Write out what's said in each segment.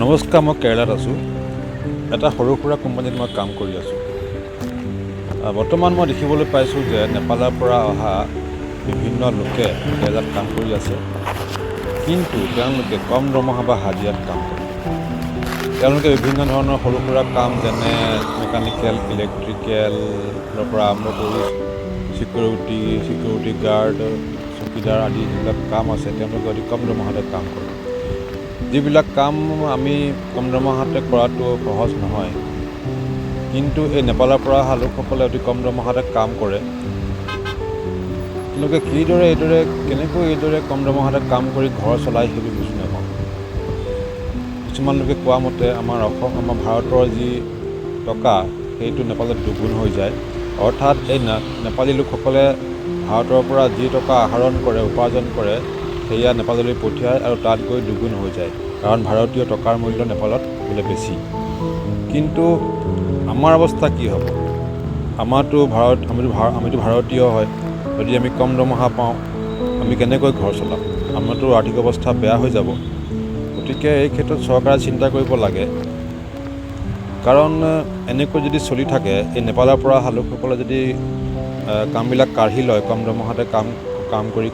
নমস্কাৰ, মই কেৰালাত আছোঁ। এটা সৰু সুৰা কোম্পানীত মই কাম কৰি আছোঁ। বৰ্তমান মই দেখিবলৈ পাইছোঁ যে নেপালৰ পৰা অহা বিভিন্ন লোকে কেৰালাত কাম কৰি আছে, কিন্তু তেওঁলোকে কম দৰমহা বা হাজিৰাত কাম কৰে। তেওঁলোকে বিভিন্ন ধৰণৰ সৰু সুৰা কাম যেনে মেকানিকেল, ইলেক্ট্ৰিকেলৰ পৰা আৰম্ভ কৰি চিকিউৰিটি গাৰ্ড, চকীদাৰ আদি যিবিলাক কাম আছে তেওঁলোকে অতি কম দৰমহাতে কাম কৰে। যিবিলাক কাম আমি কম দৰমহাতে কৰাটো সহজ নহয়, কিন্তু এই নেপালৰ পৰা অহা লোকসকলে অতি কম দৰমহাতে কাম কৰে। তেওঁলোকে কেনেকৈ এইদৰে কম দৰমহাতে কাম কৰি ঘৰ চলাই সেইবোৰ বুজি নাপাওঁ। কিছুমান লোকে কোৱা মতে আমাৰ ভাৰতৰ যি টকা সেইটো নেপালত দুগুণ হৈ যায়। অৰ্থাৎ এই নেপালী লোকসকলে ভাৰতৰ পৰা যি টকা উপাৰ্জন কৰে সেয়া নেপাললৈ পঠিয়ায় আৰু তাত গৈ দুগুণ হৈ যায়, কাৰণ ভাৰতীয় টকাৰ মূল্য নেপালত বোলে বেছি। কিন্তু আমাৰ অৱস্থা কি হ'ব? আমিতো ভাৰতীয় হয়, যদি আমি কম দৰমহা পাওঁ আমি কেনেকৈ ঘৰ চলাম? আমাৰতো আৰ্থিক অৱস্থা বেয়া হৈ যাব। গতিকে এই ক্ষেত্ৰত চৰকাৰে চিন্তা কৰিব লাগে, কাৰণ এনেকৈ যদি চলি থাকে, এই নেপালৰ পৰা অহা লোকসকলে যদি কামবিলাক কাঢ়ি লয় কম দৰমহাতে কাম কৰি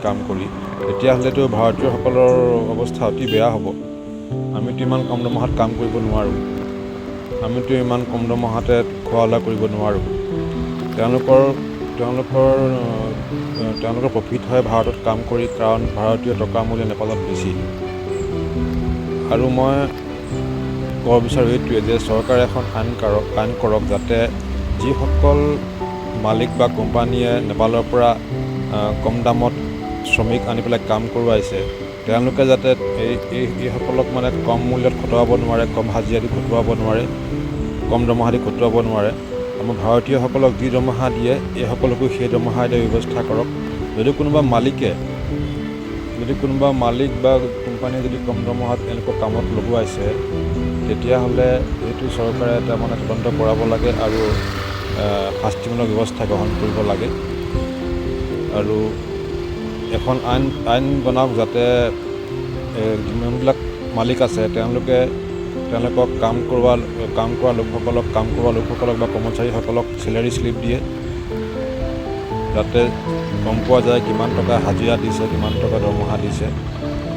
তেতিয়াহ'লেতো ভাৰতীয়সকলৰ অৱস্থা অতি বেয়া হ'ব। আমিতো ইমান কম দৰমহাত কাম কৰিব নোৱাৰোঁ, আমিতো ইমান কম দৰমহাতে খোৱা লোৱা কৰিব নোৱাৰোঁ। তেওঁলোকৰ প্ৰফিট হয় ভাৰতত কাম কৰি, কাৰণ ভাৰতীয় টকাৰ মূল্য নেপালত বেছি। আৰু মই ক'ব বিচাৰোঁ এইটোৱে যে চৰকাৰে এখন আইন কৰক যাতে যিসকল মালিক বা কোম্পানীয়ে নেপালৰ পৰা কম দামত শ্ৰমিক আনি পেলাই কাম কৰোৱাইছে, তেওঁলোকে যাতে এইসকলক মানে কম মূল্যত খটুৱাব নোৱাৰে, কম হাজিৰা দি খটুৱাব নোৱাৰে, কম দৰমহা দি খটুৱাব নোৱাৰে। আমাৰ ভাৰতীয়সকলক যি দৰমহা দিয়ে এইসকলকো সেই দৰমহা দিয়া ব্যৱস্থা কৰক। যদি কোনোবা মালিক বা কোম্পানীয়ে যদি কম দৰমহাত এনেকুৱা কামত লগোৱাইছে, তেতিয়াহ'লে এইটো চৰকাৰে এটা তদন্ত কৰাব লাগে আৰু শাস্তিমূলক ব্যৱস্থা গ্ৰহণ কৰিব লাগে। আৰু এখন আইন বনাওক যাতে যিমানবিলাক মালিক আছে তেওঁলোকক কাম কৰোৱা লোকসকলক বা কৰ্মচাৰীসকলক চেলাৰী শ্লিপ দিয়ে, যাতে গম পোৱা যায় কিমান টকা হাজিৰা দিছে, কিমান টকা দৰমহা দিছে।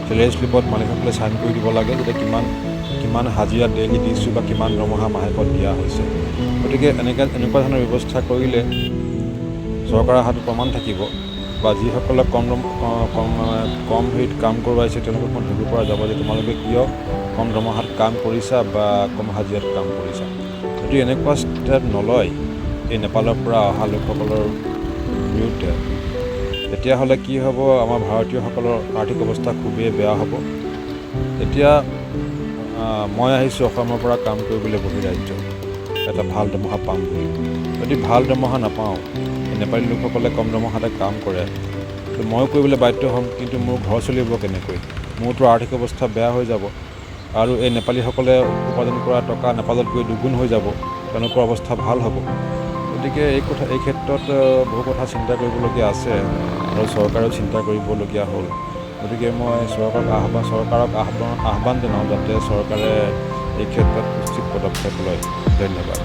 চেলাৰী শ্লিপত মালিকসকলে চাইন কৰি দিব লাগে, যাতে কিমান হাজিৰা ডেইলি দিছোঁ বা কিমান দৰমহা মাহেকত দিয়া হৈছে। গতিকে এনেকুৱা ধৰণৰ ব্যৱস্থা কৰিলে চৰকাৰৰ হাতত প্ৰমাণ থাকিব, বা যিসকলে কম হেৰিত কাম কৰোৱাইছে তেওঁলোকক ধৰিব পৰা যাব যে তোমালোকে কিয় কম দৰমহাত কাম কৰিছা বা কম হাজিৰাত কাম কৰিছা। যদি এনেকুৱা ষ্টেপ নলয় এই নেপালৰ পৰা অহা লোকসকলৰ বিৰুদ্ধে, তেতিয়াহ'লে কি হ'ব? আমাৰ ভাৰতীয়সকলৰ আৰ্থিক অৱস্থা খুবেই বেয়া হ'ব। এতিয়া মই আহিছোঁ অসমৰ পৰা কাম কৰিবলৈ বহিৰাজ্য, এটা ভাল দৰমহা পাম বুলি। যদি ভাল দৰমহা নাপাওঁ, এই নেপালী লোকসকলে কম দৰমহাতে কাম কৰে, মই কৰিবলৈ বাধ্য হ'ম, কিন্তু মোৰ ঘৰ চলিব কেনেকৈ? মোৰতো আৰ্থিক অৱস্থা বেয়া হৈ যাব, আৰু এই নেপালীসকলে উপাৰ্জন কৰা টকা নেপালত গৈ দুগুণ হৈ যাব, তেওঁলোকৰ অৱস্থা ভাল হ'ব। গতিকে এই ক্ষেত্ৰত বহু কথা চিন্তা কৰিবলগীয়া আছে, আৰু চৰকাৰেও চিন্তা কৰিবলগীয়া হ'ল। গতিকে মই চৰকাৰক আহ্বান জনাওঁ যাতে চৰকাৰে এই ক্ষেত্ৰত উচিত পদক্ষেপ লয়। ধন্যবাদ।